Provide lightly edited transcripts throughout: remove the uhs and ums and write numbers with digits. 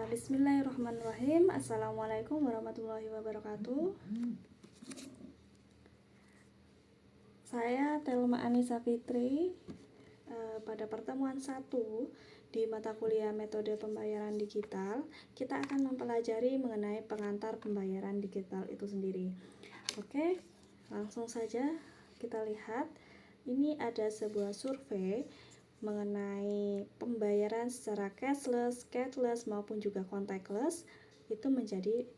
Bismillahirrahmanirrahim. Assalamualaikum warahmatullahi wabarakatuh. Saya Telma Anissa Fitri. Pada pertemuan 1 di mata kuliah metode pembayaran digital, kita akan mempelajari mengenai pengantar pembayaran digital itu sendiri. Oke, langsung saja kita lihat. Ini ada sebuah survei mengenai pembayaran secara cashless maupun juga contactless itu menjadi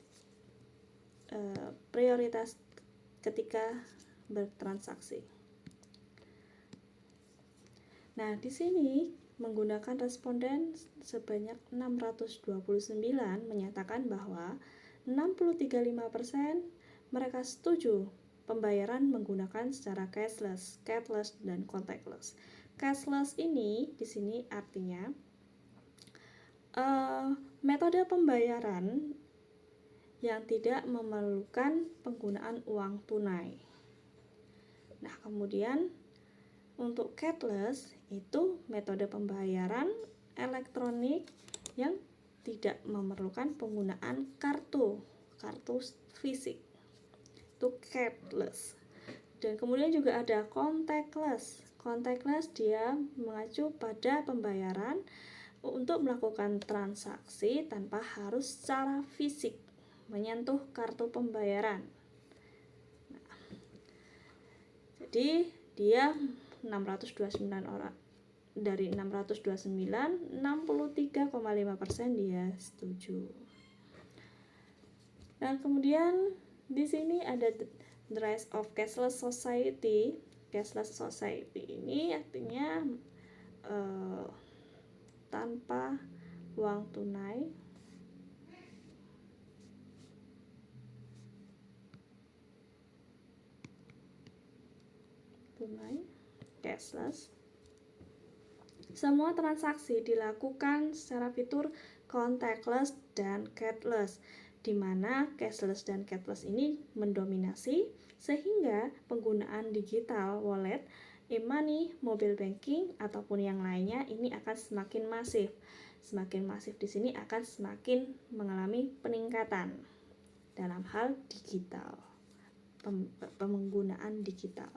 prioritas ketika bertransaksi. Nah, di sini menggunakan responden sebanyak 629 menyatakan bahwa 63,5% mereka setuju pembayaran menggunakan secara cashless, dan contactless. Cashless ini di sini artinya metode pembayaran yang tidak memerlukan penggunaan uang tunai. Nah, kemudian untuk cashless itu metode pembayaran elektronik yang tidak memerlukan penggunaan kartu fisik. Itu cashless. Dan kemudian juga ada contactless. Contactless dia mengacu pada pembayaran untuk melakukan transaksi tanpa harus secara fisik menyentuh kartu pembayaran. Nah, jadi dia 629 orang. Dari 629, 63,5% dia setuju. Nah, kemudian di sini ada the rise of cashless society. Cashless society ini artinya tanpa uang tunai. Cashless. Semua transaksi dilakukan secara fitur contactless dan cashless, di mana cashless dan cashless ini mendominasi sehingga penggunaan digital wallet, e-money, mobile banking ataupun yang lainnya ini akan semakin masif. Semakin masif di sini akan semakin mengalami peningkatan dalam hal digital, penggunaan digital.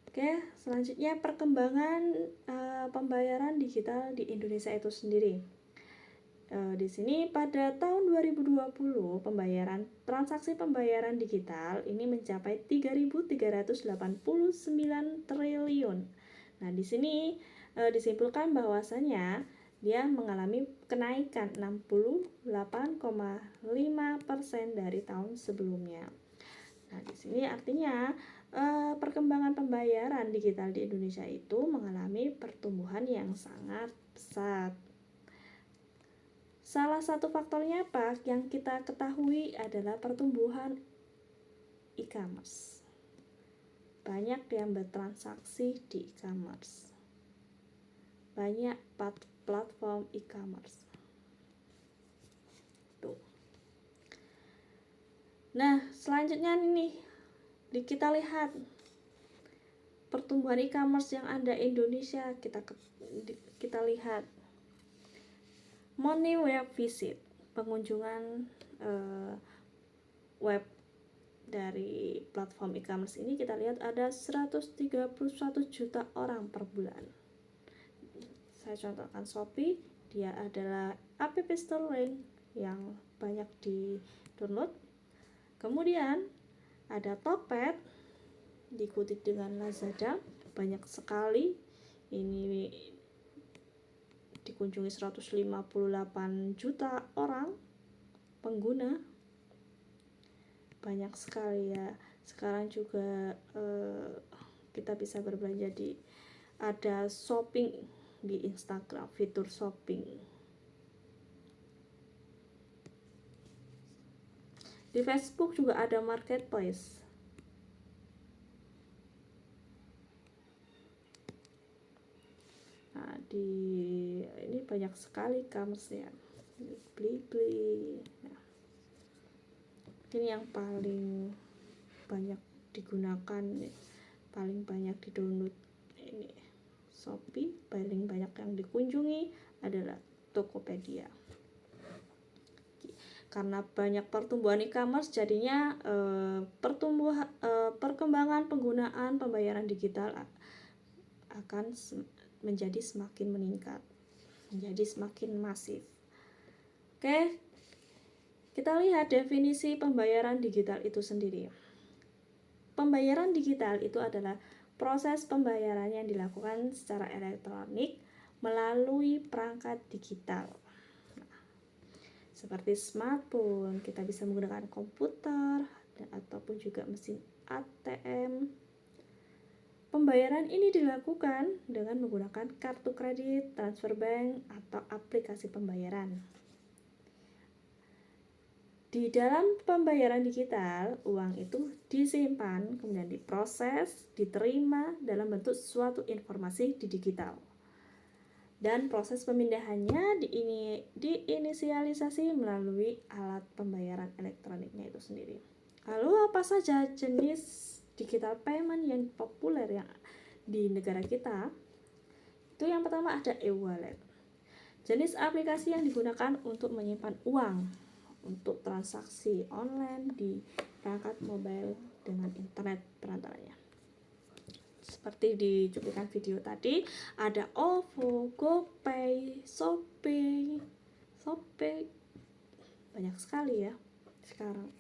Oke, selanjutnya perkembangan pembayaran digital di Indonesia itu sendiri. Di sini pada tahun 2020 transaksi pembayaran digital ini mencapai 3.389 triliun. Nah, di sini disimpulkan bahwasanya dia mengalami kenaikan 68,5% dari tahun sebelumnya. Nah, di sini artinya perkembangan pembayaran digital di Indonesia itu mengalami pertumbuhan yang sangat pesat. Salah satu faktornya apa yang kita ketahui adalah pertumbuhan e-commerce. Banyak yang bertransaksi di e-commerce. Banyak platform e-commerce. Tuh. Nah, selanjutnya nih kita lihat pertumbuhan e-commerce yang ada di Indonesia. Kita lihat money web visit, pengunjungan web dari platform e-commerce ini kita lihat ada 131 juta orang per bulan. Saya contohkan Shopee, dia adalah app store yang banyak di-download. Kemudian ada Tokped, diikuti dengan Lazada, banyak sekali. Ini dikunjungi 158 juta orang pengguna. Banyak sekali ya. Sekarang juga kita bisa berbelanja ada shopping di Instagram, fitur shopping. Di Facebook juga ada marketplace. Nah, ini banyak sekali e-commerce ya. Blibli. Nah, ini yang paling banyak digunakan, paling banyak di-download ini Shopee. Paling banyak yang dikunjungi adalah Tokopedia. Karena banyak pertumbuhan e-commerce, jadinya perkembangan penggunaan pembayaran digital akan menjadi semakin meningkat, menjadi semakin masif. Oke, kita lihat definisi pembayaran digital itu sendiri. Pembayaran digital itu adalah proses pembayaran yang dilakukan secara elektronik melalui perangkat digital. Seperti smartphone, kita bisa menggunakan komputer ataupun juga mesin ATM. Pembayaran ini dilakukan dengan menggunakan kartu kredit, transfer bank, atau aplikasi pembayaran. Di dalam pembayaran digital, uang itu disimpan, kemudian diproses, diterima dalam bentuk suatu informasi di digital. Dan proses pemindahannya diinisialisasi melalui alat pembayaran elektroniknya itu sendiri. Lalu apa saja jenis digital payment yang populer yang di negara kita? Itu yang pertama ada e-wallet. Jenis aplikasi yang digunakan untuk menyimpan uang untuk transaksi online di perangkat mobile dengan internet perantaranya. Seperti di cuplikan video tadi, ada OVO, GoPay, Shopee, banyak sekali ya sekarang.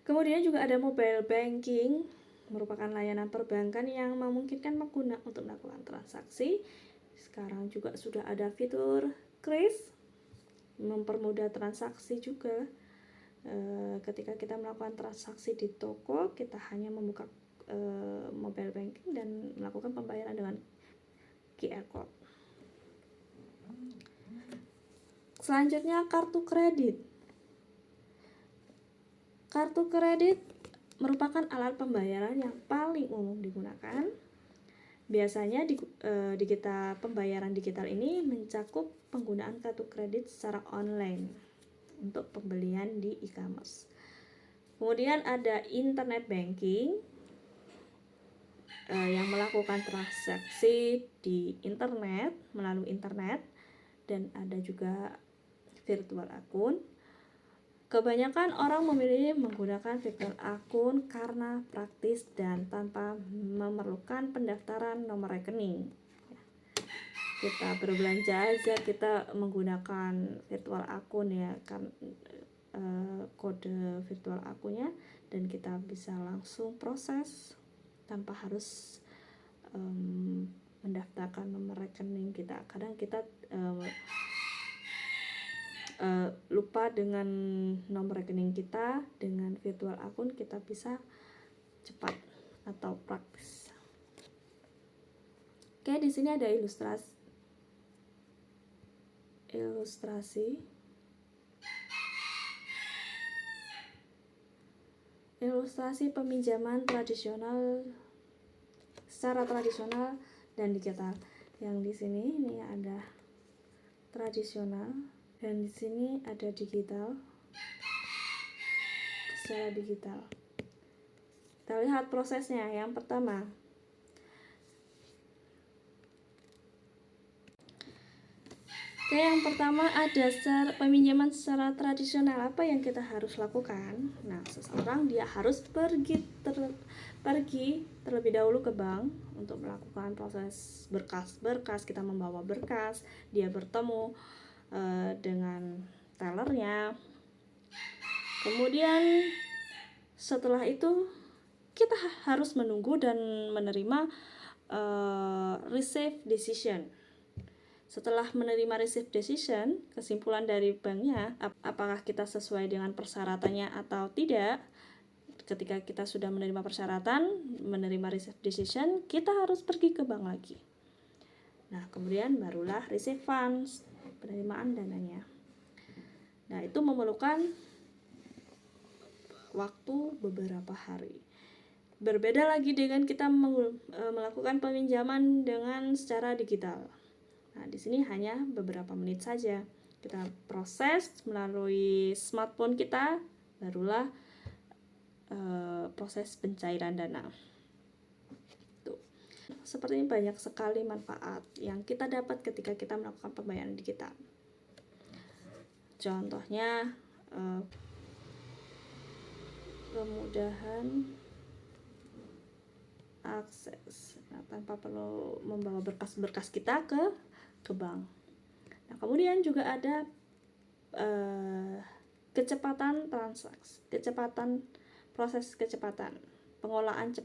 Kemudian juga ada mobile banking, merupakan layanan perbankan yang memungkinkan pengguna untuk melakukan transaksi. Sekarang juga sudah ada fitur kris, mempermudah transaksi juga. Ketika kita melakukan transaksi di toko, kita hanya membuka mobile banking dan melakukan pembayaran dengan QR code. Selanjutnya kartu kredit. Kartu kredit merupakan alat pembayaran yang paling umum digunakan. Biasanya pembayaran digital ini mencakup penggunaan kartu kredit secara online untuk pembelian di e-commerce. Kemudian ada internet banking yang melakukan transaksi di internet, melalui internet, dan ada juga virtual akun. Kebanyakan orang memilih menggunakan virtual akun karena praktis dan tanpa memerlukan pendaftaran nomor rekening. Kita berbelanja aja kita menggunakan virtual akun ya, kan kode virtual akunnya, dan kita bisa langsung proses tanpa harus mendaftarkan nomor rekening kita. Kadang kita lupa dengan nomor rekening kita. Dengan virtual akun kita bisa cepat atau praktis. Oke, di sini ada ilustrasi peminjaman secara tradisional dan digital. Yang di sini ini ada tradisional dan di sini ada digital. Secara digital. Kita lihat prosesnya. Yang pertama, ada peminjaman secara tradisional. Apa yang kita harus lakukan? Nah, seseorang dia harus pergi terlebih dahulu ke bank untuk melakukan proses berkas. Kita membawa berkas, dia bertemu dengan tellernya. Kemudian setelah itu kita harus menunggu dan menerima receive decision. Setelah menerima receive decision, kesimpulan dari banknya apakah kita sesuai dengan persyaratannya atau tidak. Ketika kita sudah menerima persyaratan, menerima receive decision, kita harus pergi ke bank lagi. Nah, kemudian barulah receive funds, penerimaan dananya. Nah, itu memerlukan waktu beberapa hari. Berbeda lagi dengan kita melakukan peminjaman dengan secara digital. Nah, di sini hanya beberapa menit saja. Kita proses melalui smartphone kita, barulah proses pencairan dana. Tuh. seperti ini banyak sekali manfaat yang kita dapat ketika kita melakukan pembayaran digital. Contohnya kemudahan akses, tanpa perlu membawa berkas-berkas kita ke bank. Nah, kemudian juga ada kecepatan transaksi, proses kecepatan, pengolahan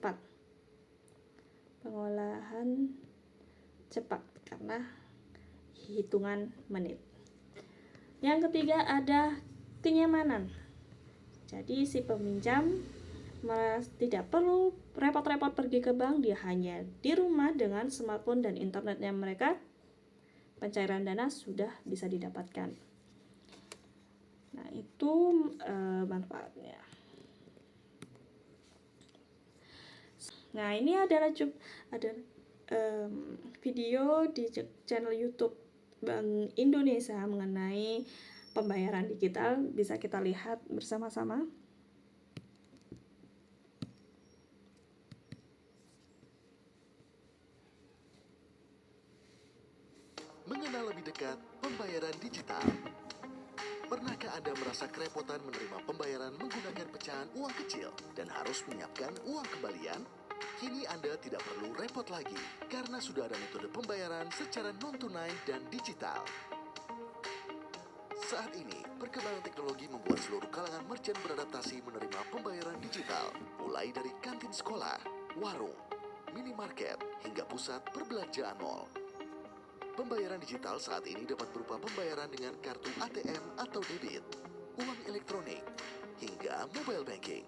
cepat karena hitungan menit. Yang ketiga ada kenyamanan. Jadi si peminjam tidak perlu repot-repot pergi ke bank, dia hanya di rumah dengan smartphone dan internetnya mereka, pencairan dana sudah bisa didapatkan. Nah, itu manfaatnya. Nah, ini adalah video di channel YouTube Bank Indonesia mengenai pembayaran digital, bisa kita lihat bersama-sama. Mengenal lebih dekat pembayaran digital. Pernahkah Anda merasa kerepotan menerima pembayaran menggunakan pecahan uang kecil dan harus menyiapkan uang kembalian? Kini Anda tidak perlu repot lagi karena sudah ada metode pembayaran secara non-tunai dan digital. Saat ini, perkembangan teknologi membuat seluruh kalangan merchant beradaptasi menerima pembayaran digital, mulai dari kantin sekolah, warung, minimarket, hingga pusat perbelanjaan mal. Pembayaran digital saat ini dapat berupa pembayaran dengan kartu ATM atau debit, uang elektronik, hingga mobile banking.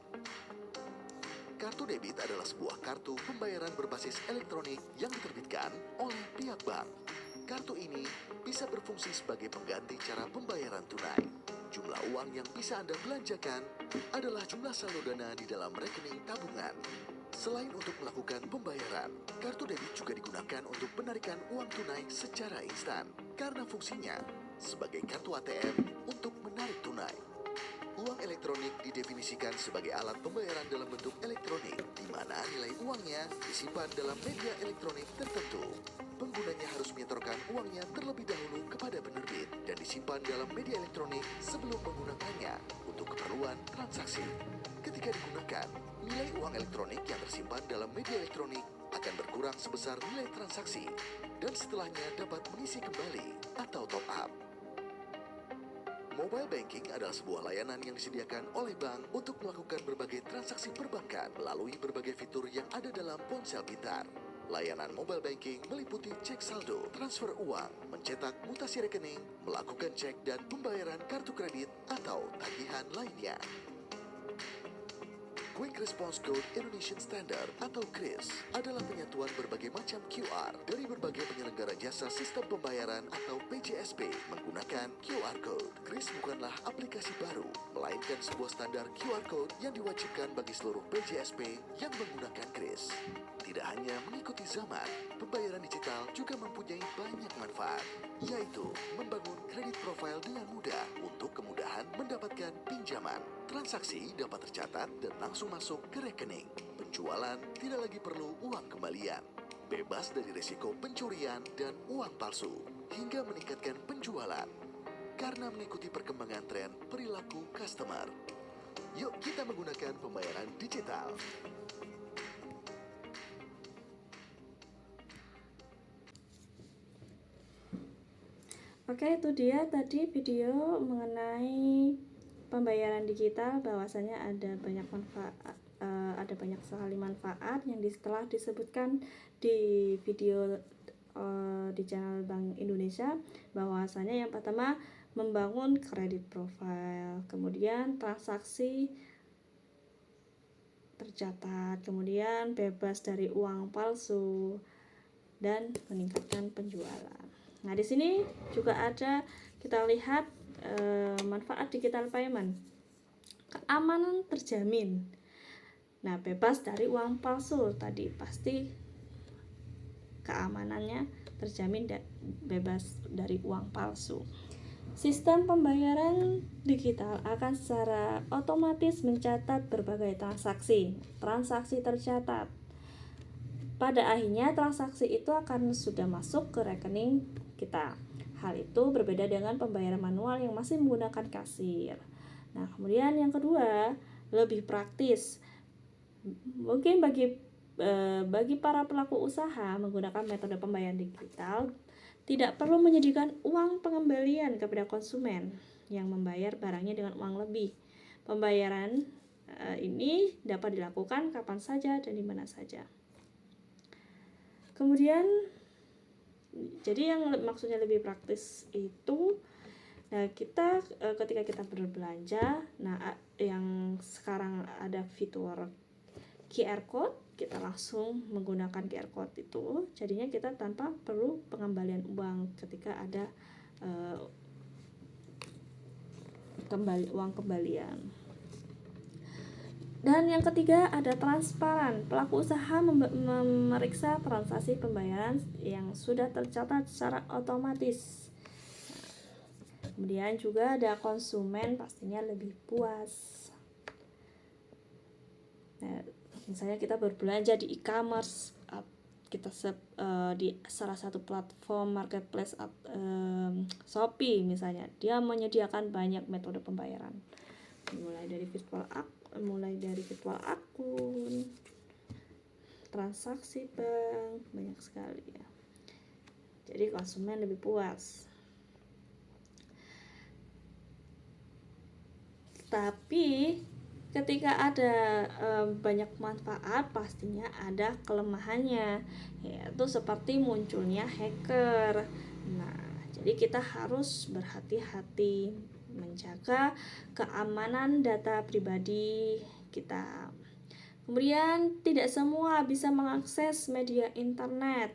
Kartu debit adalah sebuah kartu pembayaran berbasis elektronik yang diterbitkan oleh pihak bank. Kartu ini bisa berfungsi sebagai pengganti cara pembayaran tunai. Jumlah uang yang bisa Anda belanjakan adalah jumlah saldo dana di dalam rekening tabungan. Selain untuk melakukan pembayaran, kartu debit juga digunakan untuk penarikan uang tunai secara instan karena fungsinya sebagai kartu ATM untuk menarik tunai. Uang elektronik didefinisikan sebagai alat pembayaran dalam bentuk elektronik, di mana nilai uangnya disimpan dalam media elektronik tertentu. Penggunanya harus menyetorkan uangnya terlebih dahulu kepada penerbit dan disimpan dalam media elektronik sebelum menggunakannya untuk keperluan transaksi. Ketika digunakan, nilai uang elektronik yang tersimpan dalam media elektronik akan berkurang sebesar nilai transaksi dan setelahnya dapat mengisi kembali atau top up. Mobile banking adalah sebuah layanan yang disediakan oleh bank untuk melakukan berbagai transaksi perbankan melalui berbagai fitur yang ada dalam ponsel pintar. Layanan mobile banking meliputi cek saldo, transfer uang, mencetak mutasi rekening, melakukan cek dan pembayaran kartu kredit atau tagihan lainnya. Quick Response Code Indonesian Standard atau QRIS adalah penyatuan berbagai macam QR dari berbagai penyelenggara jasa sistem pembayaran atau PJSP menggunakan QR Code. QRIS bukanlah aplikasi baru, melainkan sebuah standar QR Code yang diwajibkan bagi seluruh PJSP yang menggunakan QRIS. Tidak hanya mengikuti zaman, pembayaran digital juga mempunyai banyak manfaat, yaitu membangun kredit profile dengan mudah untuk kemudahan mendapatkan pinjaman. Transaksi dapat tercatat dan langsung masuk ke rekening. Penjualan tidak lagi perlu uang kembalian. Bebas dari risiko pencurian dan uang palsu, hingga meningkatkan penjualan karena mengikuti perkembangan tren perilaku customer. Yuk kita menggunakan pembayaran digital. Oke, itu dia tadi video mengenai pembayaran digital, bahwasanya ada banyak manfaat, ada banyak sekali manfaat yang telah disebutkan di video di channel Bank Indonesia. Bahwasanya yang pertama, membangun kredit profile, kemudian transaksi tercatat, kemudian bebas dari uang palsu, dan meningkatkan penjualan. Nah, di sini juga ada, kita lihat manfaat digital payment. Keamanan terjamin. Nah, bebas dari uang palsu tadi, pasti keamanannya terjamin bebas dari uang palsu. Sistem pembayaran digital akan secara otomatis mencatat berbagai transaksi tercatat. pada akhirnya transaksi itu akan sudah masuk ke rekening kita. Hal itu berbeda dengan pembayaran manual yang masih menggunakan kasir. Nah, kemudian yang kedua, lebih praktis. Mungkin bagi para pelaku usaha menggunakan metode pembayaran digital tidak perlu menyediakan uang pengembalian kepada konsumen yang membayar barangnya dengan uang lebih. Pembayaran ini dapat dilakukan kapan saja dan di mana saja. Kemudian, jadi yang maksudnya lebih praktis itu, nah kita ketika kita berbelanja, nah yang sekarang ada fitur QR code, kita langsung menggunakan QR code itu, jadinya kita tanpa perlu pengembalian uang ketika ada uang kembalian. Dan yang ketiga ada transparan. Pelaku usaha memeriksa transaksi pembayaran yang sudah tercatat secara otomatis. Kemudian juga ada konsumen pastinya lebih puas. Nah, misalnya kita berbelanja di e-commerce, kita di salah satu platform marketplace Shopee misalnya, dia menyediakan banyak metode pembayaran, mulai dari virtual akun, transaksi bank, banyak sekali ya. Jadi konsumen lebih puas. Tapi ketika ada banyak manfaat, pastinya ada kelemahannya, yaitu seperti munculnya hacker. Nah, jadi kita harus berhati-hati menjaga keamanan data pribadi kita. Kemudian tidak semua bisa mengakses media internet.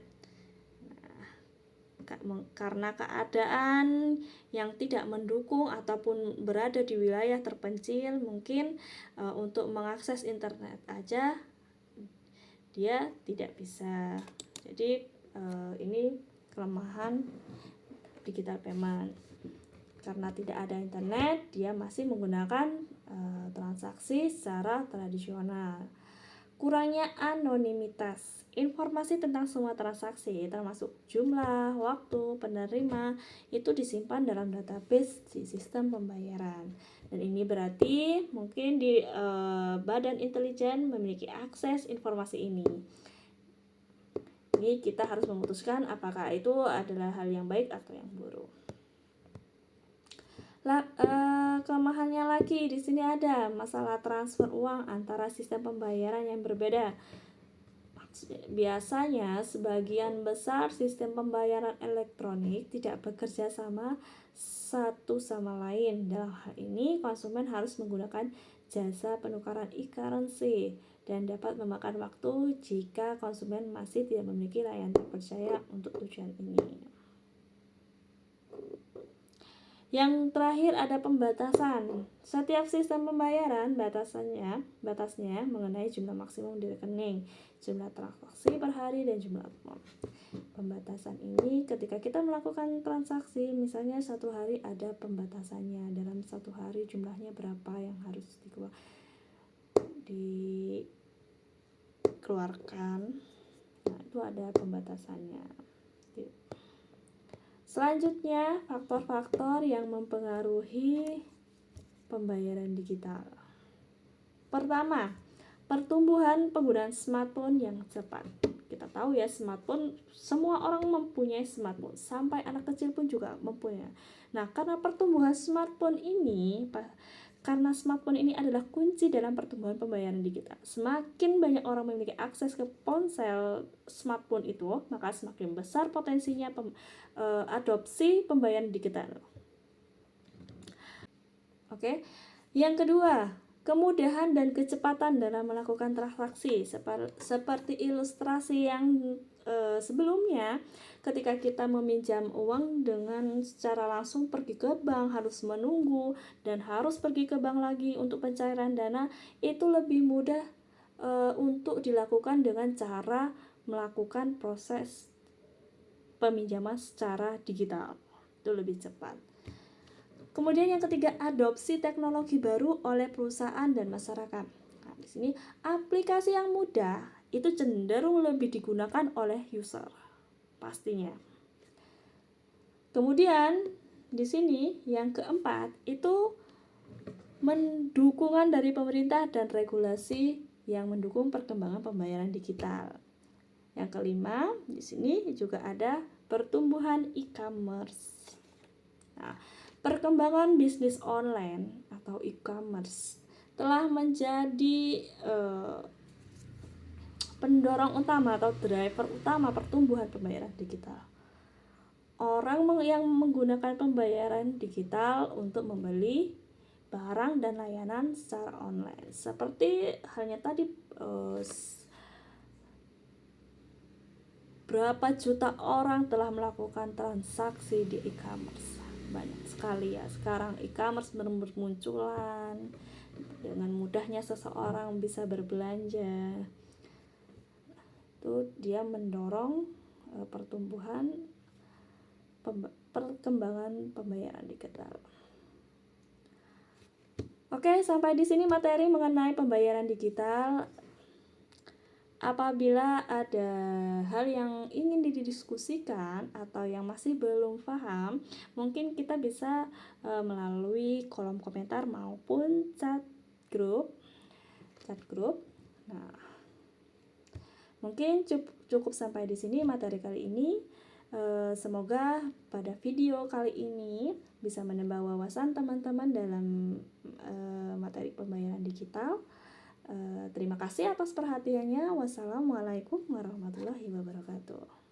Karena keadaan yang tidak mendukung ataupun berada di wilayah terpencil, mungkin untuk mengakses internet aja dia tidak bisa. Jadi ini kelemahan digital payment. Karena tidak ada internet, dia masih menggunakan transaksi secara tradisional. Kurangnya anonimitas. Informasi tentang semua transaksi, termasuk jumlah, waktu, penerima, itu disimpan dalam database di sistem pembayaran. Dan ini berarti mungkin di badan intelijen memiliki akses informasi ini. Ini kita harus memutuskan apakah itu adalah hal yang baik atau yang buruk. Kelemahannya lagi di sini ada masalah transfer uang antara sistem pembayaran yang berbeda. Biasanya sebagian besar sistem pembayaran elektronik tidak bekerja sama satu sama lain. Dalam hal ini konsumen harus menggunakan jasa penukaran e-currency dan dapat memakan waktu jika konsumen masih tidak memiliki layanan terpercaya untuk tujuan ini. Yang terakhir ada pembatasan. Setiap sistem pembayaran batasnya mengenai jumlah maksimum di rekening, jumlah transaksi per hari, dan jumlah amount. Pembatasan ini ketika kita melakukan transaksi, misalnya satu hari ada pembatasannya, dalam satu hari jumlahnya berapa yang harus dikeluarkan. Nah, itu ada pembatasannya. Selanjutnya, faktor-faktor yang mempengaruhi pembayaran digital. Pertama, pertumbuhan penggunaan smartphone yang cepat. Kita tahu ya, smartphone, semua orang mempunyai smartphone, sampai anak kecil pun juga mempunyai. Nah, karena pertumbuhan smartphone ini, karena smartphone ini adalah kunci dalam pertumbuhan pembayaran digital. Semakin banyak orang memiliki akses ke ponsel smartphone itu, maka semakin besar potensinya adopsi pembayaran digital. Oke. Yang kedua, kemudahan dan kecepatan dalam melakukan transaksi. Seperti ilustrasi yang sebelumnya, ketika kita meminjam uang dengan secara langsung pergi ke bank, harus menunggu dan harus pergi ke bank lagi untuk pencairan dana, itu lebih mudah untuk dilakukan dengan cara melakukan proses peminjaman secara digital. Itu lebih cepat. Kemudian yang ketiga, adopsi teknologi baru oleh perusahaan dan masyarakat. Nah, di sini aplikasi yang mudah itu cenderung lebih digunakan oleh user pastinya. Kemudian di sini yang keempat itu mendukungan dari pemerintah dan regulasi yang mendukung perkembangan pembayaran digital. Yang kelima, di sini juga ada pertumbuhan e-commerce. Nah, perkembangan bisnis online atau e-commerce telah menjadi pendorong utama atau driver utama pertumbuhan pembayaran digital. Orang yang menggunakan pembayaran digital untuk membeli barang dan layanan secara online. Seperti halnya tadi, berapa juta orang telah melakukan transaksi di e-commerce. Banyak sekali ya. Sekarang e-commerce bermunculan. Dengan mudahnya seseorang bisa berbelanja. Itu dia mendorong pertumbuhan perkembangan pembayaran digital. Oke, sampai di sini materi mengenai pembayaran digital. Apabila ada hal yang ingin didiskusikan atau yang masih belum paham, mungkin kita bisa melalui kolom komentar maupun chat grup. Nah, mungkin cukup sampai di sini materi kali ini. Semoga pada video kali ini bisa menambah wawasan teman-teman dalam materi pembayaran digital. Terima kasih atas perhatiannya. Wassalamualaikum warahmatullahi wabarakatuh.